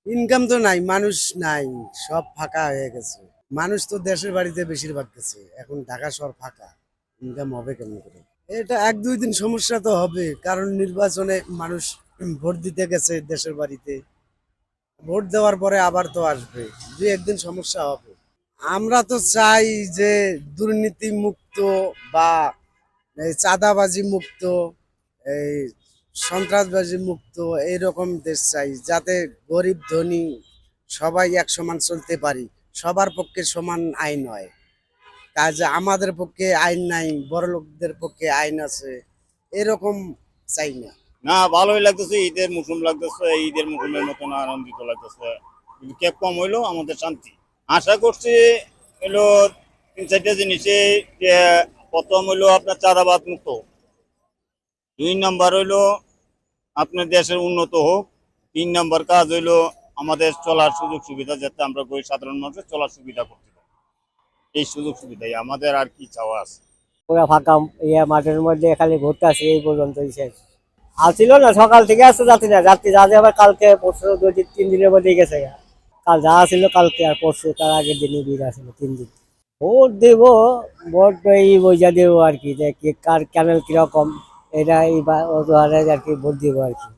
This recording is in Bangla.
ইনকাম তো নাই, মানুষ নাই, সব ফাঁকা হয়ে গেছে। মানুষ তো দেশের বাড়িতে বেশিরভাগ গেছে, এখন ঢাকা শহর ফাঁকা। ইনকাম হবে কেমন করে? এটা 1-2 দিন সমস্যা তো হবে, কারণ নির্বাচনে মানুষ ভোট দিতে গেছে দেশের বাড়িতে। ভোট দেওয়ার পরে আবার তো আসবে, 2-1 দিন সমস্যা হবে। আমরা তো চাই যে দুর্নীতি মুক্ত বা এই চাঁদাবাজি মুক্ত, এই সন্ত্রাসবাজি মুক্ত এইরকম দেশ চাই, যাতে গরিব ধনী সবাই এক সমান চলতে পারি। সবার পক্ষে সমান আইন হয়। কাজ আমাদের পক্ষে আইন নাই, বড় লোকদের পক্ষে আইন আছে, এরকম চাই না। না, ভালোই লাগতেছে, ঈদের মৌসুম লাগতেছে, ঈদের মৌসুমের মতন আনন্দিত লাগতেছে। কিন্তু কেক কম হইলো আমাদের শান্তি। আশা করছি হইলো 3-4টা জিনিসে, যে প্রথম হইলো আপনার চাঁদাবাদ মুক্ত, 2 নাম্বার হইলো আপনার দেশের উন্নত হোক, 3 নাম্বার কাজ হইলো আমাদের চলার সুযোগ সুবিধা, যাতে আমরা গরিব সাধারণ মানুষের চলার সুবিধা করতে পারি। এই সুযোগ সুবিধাই আমাদের, আর কি চাওয়া আছে। পুরা ফাঁকা, মাঠের মধ্যে খালি ঘুরতে আসি, এই পর্যন্তই শেষ। আসছিল না, সকাল থেকে আসছে যাত্রী না, যাত্রী যা আবার কালকে পরশু 2-3 দিনের মধ্যেই গেছে গা। কাল যা ছিল কালকে আর পরশু, তার আগের দিনই ভিড় আসলো 3 দিন। ভোট দেব, ভোট এই বোঝা দেবো আর কি, যে কার ক্যানেল কিরকম, এটা এই অজুহারে আর কি ভোট দিব আর কি।